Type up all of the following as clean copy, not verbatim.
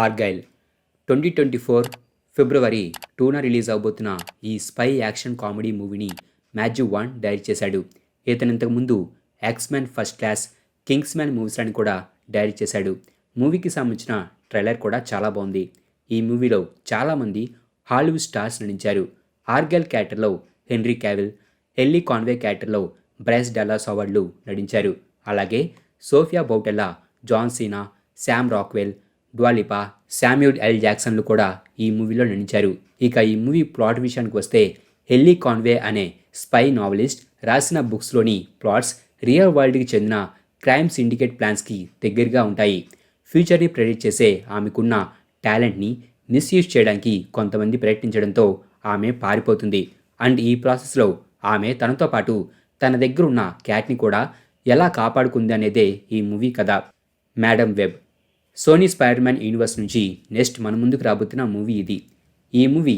ఆర్గైల్ 2024 ఫిబ్రవరి 2న release అవబోతున్న ఈ spy action comedy మూవీని Matthew van direct చేశాడు. ఇతను ఇంతకుముందు ఎక్స్‌మెన్ ఫస్ట్ క్లాస్, కింగ్స్‌మ్యాన్ మూవీస్‌లను కూడా డైరెక్ట్ చేశాడు. మూవీకి సంబంధించిన ట్రైలర్ కూడా చాలా బాగుంది. ఈ మూవీలో చాలామంది హాలీవుడ్ స్టార్స్ నటించారు. ఆర్గైల్ క్యారెక్టర్లో హెన్రీ క్యావిల్, ఎల్లీ కాన్వే క్యారెక్టర్లో బ్రైస్ డల్లాస్ హోవర్డ్లు నటించారు. అలాగే Sofia Boutella, John Cena, Sam Rockwell, Dua Lipa, Samuel L జాక్సన్లు కూడా ఈ మూవీలో నటించారు. ఇక ఈ మూవీ ప్లాట్ విషయానికి వస్తే ఎల్లీ కాన్వే అనే స్పై నావలిస్ట్ రాసిన బుక్స్లోని ప్లాట్స్ రియల్ వరల్డ్కి చెందిన క్రైమ్ సిండికేట్ ప్లాన్స్కి దగ్గరగా ఉంటాయి. ఫ్యూచర్ని ప్రెడిక్ట్ చేసే ఆమెకున్న టాలెంట్ని మిస్యూజ్ చేయడానికి కొంతమంది ప్రయత్నించడంతో ఆమె పారిపోతుంది. అండ్ ఈ ప్రాసెస్లో ఆమె తనతో పాటు తన దగ్గర ఉన్న క్యాట్ని కూడా ఎలా కాపాడుకుంది అనేదే ఈ మూవీ కథ. Madame Web Sony Spider Man universe నుంచి నెక్స్ట్ మన ముందుకు రాబోతున్న మూవీ ఇది. ఈ మూవీ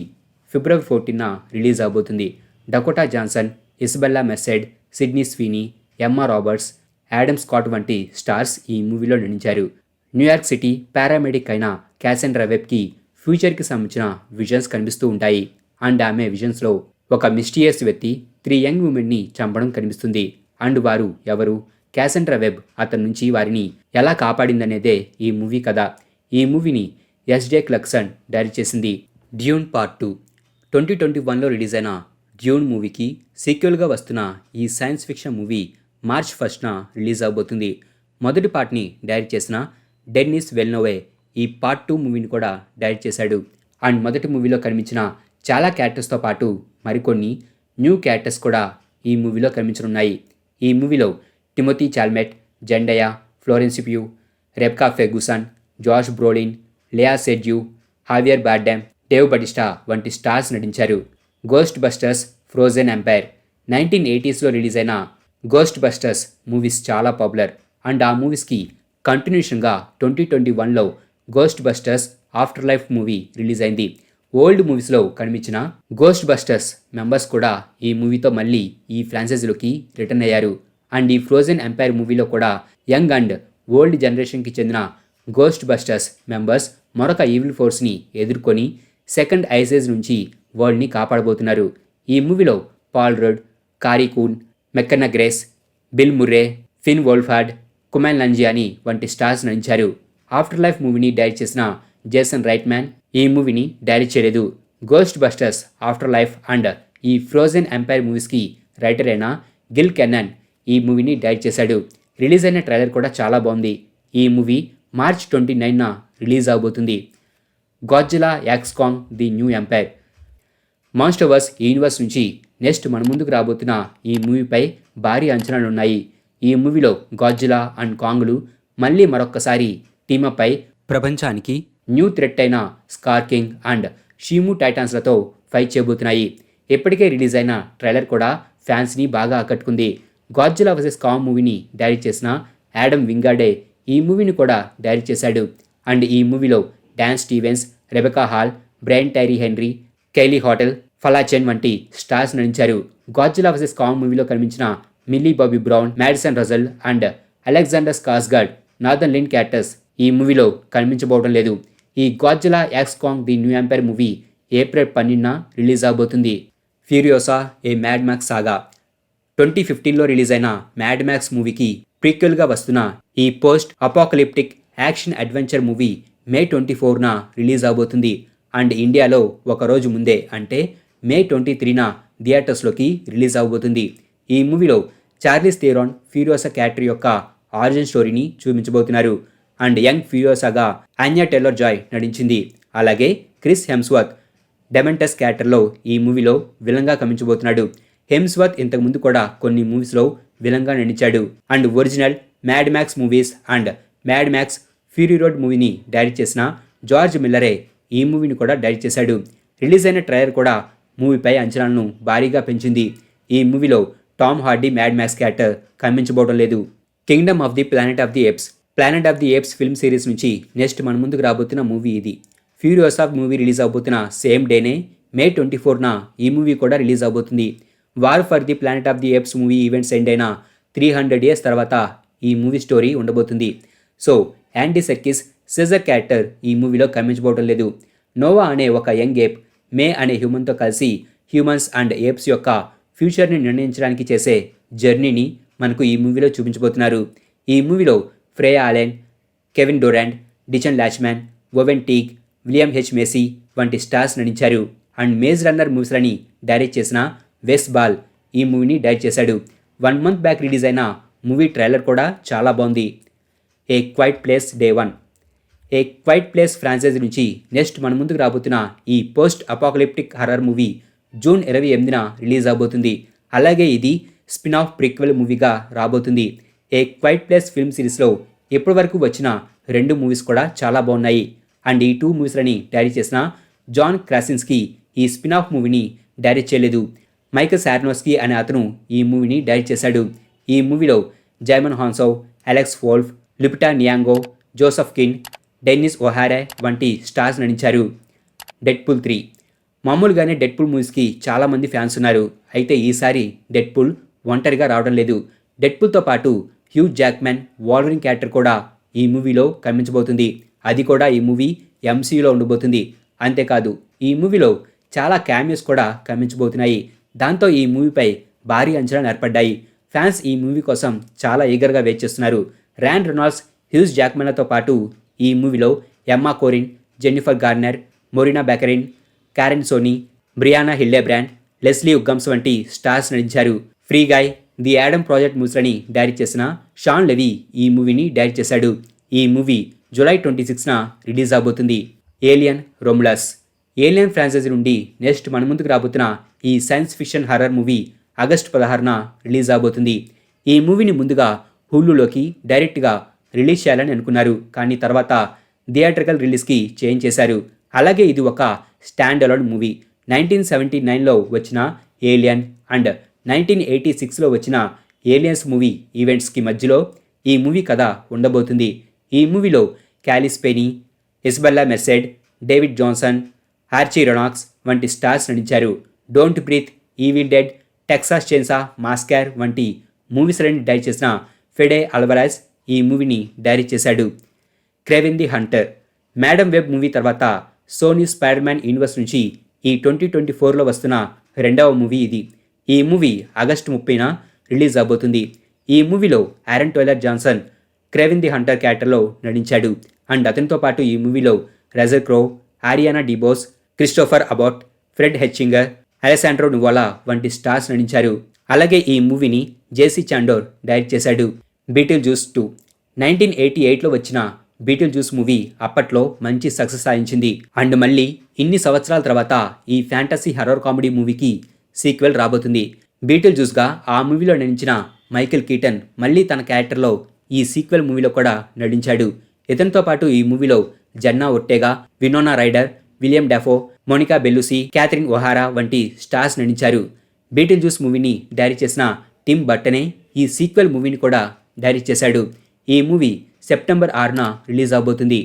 ఫిబ్రవరి 14న రిలీజ్ అవబోతుంది. Dakota Johnson, Isabela Merced, Sydney Sweeney, Emma Roberts, Adam Scott వంటి స్టార్స్ ఈ మూవీలో నటించారు. న్యూయార్క్ సిటీ పారామెడిక్ అయిన క్యాసెండ్రా వెబ్కి ఫ్యూచర్కి సంబంధించిన విజన్స్ కనిపిస్తూ ఉంటాయి. అండ్ ఆమె విజన్స్లో ఒక మిస్టీరియస్ వ్యక్తి 3 యంగ్ ఉమెన్ని చంపడం కనిపిస్తుంది. అండ్ వారు ఎవరు, క్యాసెండ్రా వెబ్ అతని నుంచి వారిని ఎలా కాపాడిందనేదే ఈ మూవీ కథ. ఈ మూవీని ఎస్జే క్లక్సన్ డైరెక్ట్ చేసింది. డ్యూన్ పార్ట్ 2 2021లో రిలీజ్ అయిన డ్యూన్ మూవీకి సీక్వెల్గా వస్తున్న ఈ సైన్స్ ఫిక్షన్ మూవీ మార్చ్ 1న రిలీజ్ అవబోతుంది. మొదటి పార్ట్ని డైరెక్ట్ చేసిన డెన్నిస్ వెల్నోవే ఈ పార్ట్ 2 మూవీని కూడా డైరెక్ట్ చేశాడు. అండ్ మొదటి మూవీలో కనిపించిన చాలా క్యారెక్టర్స్తో పాటు మరికొన్ని న్యూ క్యారెక్టర్స్ కూడా ఈ మూవీలో కనిపించనున్నాయి. ఈ మూవీలో Timothee Chalamet, Zendaya, Florence Pugh, Rebecca Ferguson, Josh Brolin, Lea Seydoux, Javier Bardem, Dave Bautista వంటి స్టార్స్ నటించారు. గోస్ట్ బస్టర్స్, ఫ్రోజెన్ ఎంపైర్ 1980sలో రిలీజ్ అయిన గోస్ట్ బస్టర్స్ మూవీస్ చాలా పాపులర్. అండ్ ఆ మూవీస్కి కంటిన్యూషన్గా 2021లో Ghostbusters Afterlife movie release అయింది. ఓల్డ్ మూవీస్లో కనిపించిన గోస్ట్ బస్టర్స్ మెంబర్స్ కూడా ఈ మూవీతో మళ్ళీ ఈ ఫ్రాంచైజీలోకి రిటర్న్ అయ్యారు. అండ్ ఈ ఫ్రోజెన్ ఎంపైర్ మూవీలో కూడా యంగ్ అండ్ ఓల్డ్ జనరేషన్కి చెందిన గోస్ట్ బస్టర్స్ మెంబర్స్ మరొక ఈవిల్ ఫోర్స్ని ఎదుర్కొని సెకండ్ ఐసేజ్ నుంచి వరల్డ్ని కాపాడబోతున్నారు. ఈ మూవీలో Paul Rudd, Carrie Coon, McKenna Grace, Bill Murray, Finn Wolfhard, Kumail Nanjiani వంటి స్టార్స్ నటించారు. ఆఫ్టర్ లైఫ్ మూవీని డైరెక్ట్ చేసిన జేసన్ రైట్మ్యాన్ ఈ మూవీని డైరెక్ట్ చేయలేదు. Ghostbusters Afterlife and ఈ ఫ్రోజెన్ ఎంపైర్ మూవీస్కి రైటర్ అయిన గిల్ కెన్నన్ ఈ మూవీని డైరెక్ట్ చేశాడు. రిలీజ్ అయిన ట్రైలర్ కూడా చాలా బాగుంది. ఈ మూవీ మార్చ్ 29న రిలీజ్ అవబోతుంది. Godzilla x Kong the New Empire Monsterverse universe నుంచి నెక్స్ట్ మన ముందుకు రాబోతున్న ఈ మూవీపై భారీ అంచనాలున్నాయి. ఈ మూవీలో గాడ్జిలా అండ్ కాంగ్లు మళ్ళీ మరొక్కసారి టీమప్ అయి ప్రపంచానికి న్యూ థ్రెట్ అయిన స్కార్ కింగ్ అండ్ షీము టైటాన్స్లతో ఫైట్ చేయబోతున్నాయి. ఇప్పటికే రిలీజ్ అయిన ట్రైలర్ కూడా ఫ్యాన్స్ని బాగా ఆకట్టుకుంది. గాడ్జిలా వర్సెస్ కాంగ్ మూవీని డైరెక్ట్ చేసిన యాడమ్ వింగార్డే ఈ మూవీని కూడా డైరెక్ట్ చేశాడు. అండ్ ఈ మూవీలో Dan Stevens, Rebecca Hall, Brian Tyree Henry, Kaylee Hottle, Fala Chen వంటి స్టార్స్ నటించారు. గాడ్జిలా వర్సెస్ కాంగ్ మూవీలో కనిపించిన Millie Bobby Brown, Madison Russell and Alexander Skarsgard, Nathan Lind characters ఈ మూవీలో కనిపించబోవడం లేదు. ఈ Godzilla x Kong the New Empire movie April 12న release అవబోతుంది. Furiosa a Mad Max saga 2015లో రిలీజ్ అయిన మ్యాడ్ మ్యాక్స్ మూవీకి ప్రీక్వెల్గా వస్తున్న ఈ post apocalyptic action adventure movie May 24న రిలీజ్ అవబోతుంది. అండ్ ఇండియాలో ఒకరోజు ముందే అంటే మే 23న థియేటర్స్లోకి రిలీజ్ అవబోతుంది. ఈ మూవీలో చార్లీస్ థెరాన్ ఫ్యూరియోసా క్యారెక్టర్ యొక్క ఆరిజిన్ స్టోరీని చూపించబోతున్నారు. అండ్ యంగ్ ఫ్యూరియోసాగా ఆన్యా టేలర్ జాయ్ నటించింది. అలాగే క్రిస్ హెమ్స్వర్త్ డెమెంటస్ క్యారెక్టర్లో ఈ మూవీలో విలన్గా కనిపించబోతున్నాడు. హెమ్స్వర్త్ ఇంతకుముందు కూడా కొన్ని మూవీస్లో విలన్గా నటించాడు. And original mad max movies and mad max fury road మూవీని డైరెక్ట్ చేసిన జార్జ్ మిల్లరే ఈ మూవీని కూడా డైరెక్ట్ చేశాడు. రిలీజ్ అయిన ట్రైలర్ కూడా మూవీపై అంచనాలను భారీగా పెంచింది. ఈ మూవీలో Tom Hardy Mad Max character కనిపించబోవడం లేదు. Kingdom of the Planet of the Apes film series నుంచి నెక్స్ట్ మన ముందుకు రాబోతున్న మూవీ ఇది. ఫ్యూరియోసా మూవీ రిలీజ్ అవబోతున్న సేమ్ డేనే మే 24న ఈ మూవీ కూడా రిలీజ్ అవబోతుంది. War for the Planet of the Apes movie events end అయిన 300 years తర్వాత ఈ మూవీ స్టోరీ ఉండబోతుంది. So Andy Serkis Caesar character ఈ మూవీలో కనిపించబోవడం లేదు. నోవా అనే ఒక యంగ్ ఏప్ మే అనే హ్యూమన్తో కలిసి హ్యూమన్స్ అండ్ ఏప్స్ యొక్క ఫ్యూచర్ని నిర్ణయించడానికి చేసే జర్నీని మనకు ఈ మూవీలో చూపించబోతున్నారు. ఈ మూవీలో Freya Allan, Kevin Durand, Dichen Lachman, Owen Teague, William H Macy వంటి స్టార్స్ నటించారు. అండ్ మేజ్ రన్నర్ మూవీస్లని డైరెక్ట్ చేసిన వెస్ బాల్ ఈ మూవీని డైరెక్ట్ చేశాడు. 1 మంత్ బ్యాక్ రిలీజ్ అయిన మూవీ ట్రైలర్ కూడా చాలా బాగుంది. A Quiet Place day 1. A Quiet Place ఫ్రాంచైజీ నుంచి నెక్స్ట్ మన ముందుకు రాబోతున్న ఈ post apocalyptic horror movie June 28న రిలీజ్ అవబోతుంది. అలాగే ఇది స్పిన్ ఆఫ్ ప్రిక్వెల్ మూవీగా రాబోతుంది. ఏ క్వైట్ ప్లేస్ ఫిల్మ్ సిరీస్లో ఇప్పటి వరకు వచ్చిన 2 మూవీస్ కూడా చాలా బాగున్నాయి. అండ్ ఈ 2 మూవీస్లని డైరెక్ట్ చేసిన జాన్ క్రాసిన్స్కీ ఈ స్పిన్ ఆఫ్ మూవీని డైరెక్ట్ చేయలేదు. మైకల్ సార్నోస్కీ అనే అతను ఈ మూవీని డైరెక్ట్ చేశాడు. ఈ మూవీలో జైమన్ హాన్సోవ్, అలెక్స్ వోల్ఫ్, లుపిటా నియాంగో, జోసెఫ్ కిన్, డెన్నిస్ ఒహారే వంటి స్టార్స్ నటించారు. డెడ్పూల్ 3. మామూలుగానే డెడ్పూల్ మూవీస్కి చాలామంది ఫ్యాన్స్ ఉన్నారు. అయితే ఈసారి డెడ్పూల్ ఒంటరిగా రావడం లేదు. డెడ్పూల్తో పాటు హ్యూ జాక్మ్యాన్ వాల్వరిన్ క్యారెక్టర్ కూడా ఈ మూవీలో కనిపించబోతుంది. అది కూడా ఈ మూవీ ఎంసీయూలో ఉండబోతుంది. అంతేకాదు ఈ మూవీలో చాలా క్యామియోస్ కూడా కనిపించబోతున్నాయి. దాంతో ఈ మూవీపై భారీ అంచనాలు ఏర్పడ్డాయి. ఫ్యాన్స్ ఈ మూవీ కోసం చాలా ఈగర్గా వెయిట్ చేస్తున్నారు. ర్యాన్ రెనాల్డ్స్, హ్యూజ్ జాక్మెన్లతో పాటు ఈ మూవీలో Emma Corrin, Jennifer Garner, Morena Baccarin, Karan Soni, Brianna Hildebrand, Leslie Uggams వంటి స్టార్స్ నటించారు. Free Guy, the Adam Project మూవీస్ని డైరెక్ట్ చేసిన షాన్ లెవీ ఈ మూవీని డైరెక్ట్ చేశాడు. ఈ మూవీ జూలై 26న రిలీజ్ అవబోతుంది. Alien Romulus. ఏలియన్ ఫ్రాంచైజీ నుండి నెక్స్ట్ మన ముందుకు రాబోతున్న ఈ science fiction horror movie August 16న రిలీజ్ అవబోతుంది. ఈ మూవీని ముందుగా హులులోకి డైరెక్ట్గా రిలీజ్ చేయాలని అనుకున్నారు. కానీ తర్వాత థియేట్రికల్ రిలీజ్కి చేంజ్ చేశారు. అలాగే ఇది ఒక స్టాండ్ అలోన్ మూవీ. 1979లో వచ్చిన ఏలియన్ అండ్ 1986లో వచ్చిన ఏలియన్స్ మూవీ ఈవెంట్స్కి మధ్యలో ఈ మూవీ కథ ఉండబోతుంది. ఈ మూవీలో Cailee Spaeny, Isabela Merced, David Jonsson, Archie Renaux వంటి స్టార్స్ నటించారు. Don't breathe, evil dead, Texas chainsaw massacre వంటి మూవీస్లని డైరెక్ట్ చేసిన ఫెడే అల్వరాజ్ ఈ మూవీని డైరెక్ట్ చేశాడు. Kraven the Hunter. Madame Web movie తర్వాత సోనీ స్పైడర్ మ్యాన్ యూనివర్స్ నుంచి ఈ 2024లో వస్తున్న 2వ మూవీ ఇది. ఈ మూవీ ఆగస్టు 30న రిలీజ్ అవబోతుంది. ఈ మూవీలో Aaron Taylor Johnson Kraven the hunter క్యారెక్టర్లో నటించాడు. అండ్ అతనితో పాటు ఈ మూవీలో Russell Crowe, Ariana DeBose, Christopher Abbott, Fred Hechinger, Alessandro Nivola వంటి స్టార్స్ నటించారు. అలాగే ఈ మూవీని జేసీ చాండోర్ డైరెక్ట్ చేశాడు. Beetlejuice 2. 1988లో వచ్చిన బీటిల్ జ్యూస్ మూవీ అప్పట్లో మంచి సక్సెస్ సాధించింది. అండ్ మళ్ళీ ఇన్ని సంవత్సరాల తర్వాత ఈ ఫ్యాంటసీ హర్రర్ కామెడీ మూవీకి సీక్వెల్ రాబోతుంది. బీటిల్ జ్యూస్గా ఆ మూవీలో నటించిన మైకేల్ కీటన్ మళ్ళీ తన క్యారెక్టర్లో ఈ సీక్వెల్ మూవీలో కూడా నటించాడు. ఇతనితో పాటు ఈ మూవీలో Jenna Ortega, Winona Ryder, William Dafoe, Monica Bellucci, Catherine O'Hara వంటి స్టార్స్ నటించారు. బీటిల్ జ్యూస్ మూవీని డైరెక్ట్ చేసిన టిమ్ బర్టనే ఈ సీక్వెల్ మూవీని కూడా డైరెక్ట్ చేశాడు. ఈ మూవీ సెప్టెంబర్ 6న రిలీజ్ అవబోతుంది.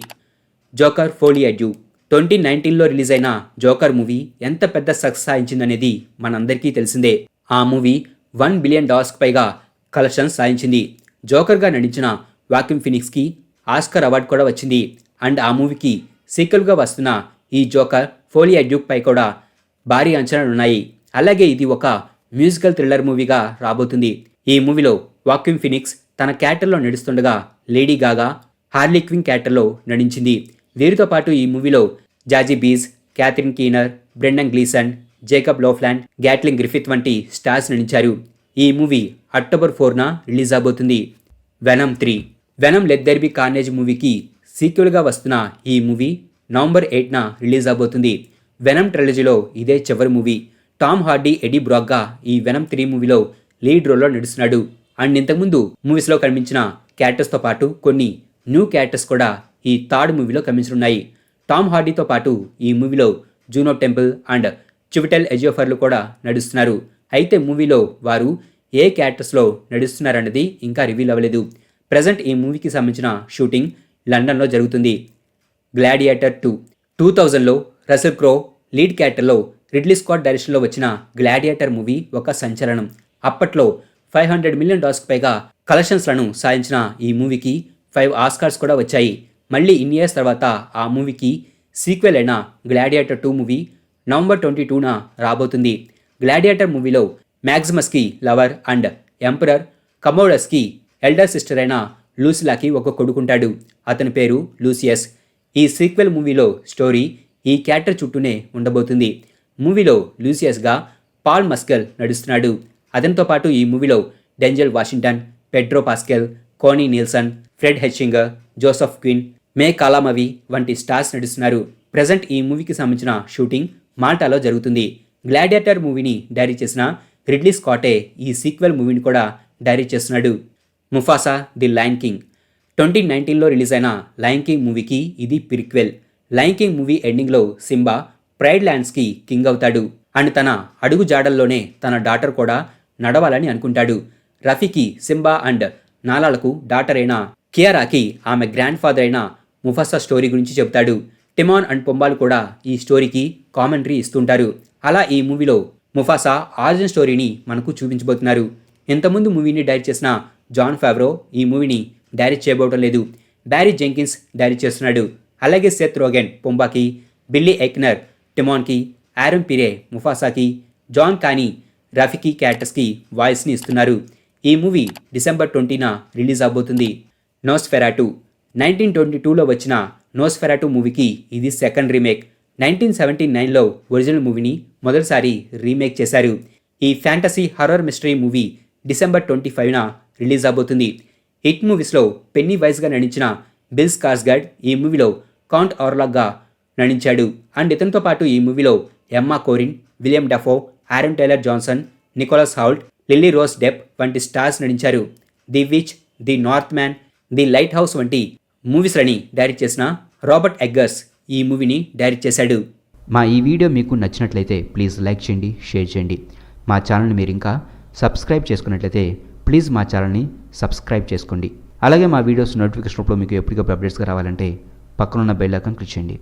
జోకర్ ఫోలీ అడ్యూ. 2019లో రిలీజ్ అయిన జోకర్ మూవీ ఎంత పెద్ద సక్సెస్ సాధించిందనేది మనందరికీ తెలిసిందే. ఆ మూవీ $1 బిలియన్ పైగా కలెక్షన్స్ సాధించింది. జోకర్గా నటించిన వాకిన్ ఫినిక్స్కి ఆస్కర్ అవార్డు కూడా వచ్చింది. అండ్ ఆ మూవీకి సీక్వెల్గా వస్తున్న ఈ జోకర్ ఫోలీ అడ్యూక్ పై కూడా భారీ అంచనాలున్నాయి. అలాగే ఇది ఒక మ్యూజికల్ థ్రిల్లర్ మూవీగా రాబోతుంది. ఈ మూవీలో వాకిన్ ఫినిక్స్ తన క్యారెక్టర్లో నడుస్తుండగా లేడీ గాగా హార్లీ క్విన్ క్యారెక్టర్లో నటించింది. వీరితో పాటు ఈ మూవీలో Zazie Beetz, Catherine Keener, Brendan Gleeson, Jacob Lofland, Gatlin Griffith వంటి స్టార్స్ నటించారు. ఈ మూవీ అక్టోబర్ 4న రిలీజ్ అవబోతుంది. Venom 3. Venom let there be Carnage మూవీకి సీక్వెల్గా వస్తున్న ఈ మూవీ నవంబర్ 8న రిలీజ్ అవబోతుంది. వెనమ్ ట్రైలజీలో ఇదే చివరి మూవీ. టామ్ హార్డీ, ఎడీ బ్రాక్గా ఈ వెనమ్ 3 మూవీలో లీడ్ రోల్లో నడుస్తున్నాడు. అండ్ ఇంతకుముందు మూవీస్లో కనిపించిన క్యారెక్టర్స్తో పాటు కొన్ని న్యూ క్యారెక్టర్స్ కూడా ఈ థర్డ్ మూవీలో కనిపించనున్నాయి. టామ్ హార్డీతో పాటు ఈ మూవీలో జూనో టెంపుల్ అండ్ చివిటెల్ ఎజియోఫర్లు కూడా నడుస్తున్నారు. అయితే మూవీలో వారు ఏ క్యారెక్టర్స్లో నడుస్తున్నారన్నది ఇంకా రివీల్ అవ్వలేదు. ప్రజెంట్ ఈ మూవీకి సంబంధించిన షూటింగ్ లండన్లో జరుగుతుంది. గ్లాడియేటర్ 2. 2000లో రసెల్ క్రో లీడ్ క్యారెక్టర్లో రిడ్లీ స్కాట్ డైరెక్షన్లో వచ్చిన గ్లాడియేటర్ మూవీ ఒక సంచలనం. అప్పట్లో $500 మిలియన్ పైగా కలెక్షన్స్లను సాధించిన ఈ మూవీకి 5 ఆస్కార్స్ కూడా వచ్చాయి. మళ్ళీ ఇన్ని ఇయర్స్ తర్వాత ఆ మూవీకి సీక్వెల్ అయిన గ్లాడియేటర్ 2 మూవీ నవంబర్ 22న రాబోతుంది. గ్లాడియేటర్ మూవీలో మ్యాక్సిమస్కి లవర్ అండ్ ఎంపరర్ కమోడస్కి ఎల్డర్ సిస్టర్ అయిన లూసిలాకి ఒక కొడుకుంటాడు. అతని పేరు లూసియస్. ఈ సీక్వెల్ మూవీలో స్టోరీ ఈ క్యారెక్టర్ చుట్టూనే ఉండబోతుంది. మూవీలో లూసియస్గా పాల్ మస్కల్ నడుస్తున్నాడు. అతనితో పాటు ఈ మూవీలో Denzel Washington, Pedro Pascal, Connie Nielsen, Fred Hechinger, Joseph Quinn, May కాలామవి వంటి స్టార్స్ నడుస్తున్నారు. ప్రజెంట్ ఈ మూవీకి సంబంధించిన షూటింగ్ మాల్టాలో జరుగుతుంది. గ్లాడియేటర్ మూవీని డైరెక్ట్ చేసిన రిడ్లీ స్కాటే ఈ సీక్వెల్ మూవీని కూడా డైరెక్ట్ చేస్తున్నాడు. ముఫాసా ది లయన్ కింగ్ 2019లో రిలీజ్ అయిన లయన్ కింగ్ మూవీకి ఇది ప్రిక్వెల్. లయన్ కింగ్ మూవీ ఎండింగ్లో సింబా ప్రైడ్ ల్యాండ్స్కి కింగ్ అవుతాడు అండ్ తన అడుగు జాడల్లోనే తన డాటర్ కూడా నడవాలని అనుకుంటాడు. రఫీకి సింబా అండ్ నాలాలకు డాటర్ అయిన కియారాకి ఆమె గ్రాండ్ ఫాదర్ అయిన ముఫాసా స్టోరీ గురించి చెబుతాడు. టిమాన్ అండ్ పొంబాల్ కూడా ఈ స్టోరీకి కామెంటరీ ఇస్తుంటారు. అలా ఈ మూవీలో ముఫాసా ఆరిజిన్ స్టోరీని మనకు చూపించబోతున్నారు. ఇంతకుముందు మూవీని డైరెక్ట్ చేసిన జాన్ ఫేవ్రో ఈ మూవీని డైరెక్ట్ చేయబోవడం లేదు. బ్యారీ జెంకిన్స్ డైరెక్ట్ చేస్తున్నాడు. అలాగే సెత్ రోగెన్ పొంబాకి, బిల్లీ ఎక్నర్ టిమాన్కి, ఆరన్ పిరే ముఫాసాకి, జాన్ కానీ రఫీకి క్యారెక్టర్స్కి వాయిస్ని ఇస్తున్నారు. ఈ మూవీ డిసెంబర్ 20న రిలీజ్ అవబోతుంది. నోస్ఫెరాటు 1922లో వచ్చిన నోస్ఫెరాటు మూవీకి ఇది సెకండ్ రీమేక్. 1979లో ఒరిజినల్ మూవీని మొదటిసారి రీమేక్ చేశారు. ఈ fantasy horror mystery movie December 25న రిలీజ్ అవబోతుంది. హిట్ మూవీస్లో పెన్నీ వైజ్గా నటించిన బిల్ స్కార్స్గార్డ్ ఈ మూవీలో కౌంట్ ఆర్లాగ్గా నటించాడు. అండ్ ఇతనితో పాటు ఈ మూవీలో Emma Corrin, William Dafoe, Aaron Taylor Johnson, Nicholas Hoult, Lily Rose Depp వంటి స్టార్స్ నటించారు. The Witch, the Northman, the Lighthouse వంటి మూవీస్లని డైరెక్ట్ చేసిన రాబర్ట్ ఎగ్గర్స్ ఈ మూవీని డైరెక్ట్ చేశాడు. మా ఈ వీడియో మీకు నచ్చినట్లయితే ప్లీజ్ లైక్ చేయండి, షేర్ చేయండి. మా ఛానల్ని మీరు ఇంకా సబ్స్క్రైబ్ చేసుకున్నట్లయితే ప్లీజ్ మా ఛానల్ని సబ్స్క్రైబ్ చేసుకోండి. అలాగే మా వీడియోస్ నోటిఫికేషన్ రూపంలో మీకు ఎప్పటికప్పుడు అప్డేట్స్గా రావాలంటే పక్కనున్న బెల్ ఐకాన్ క్లిక్ చేయండి.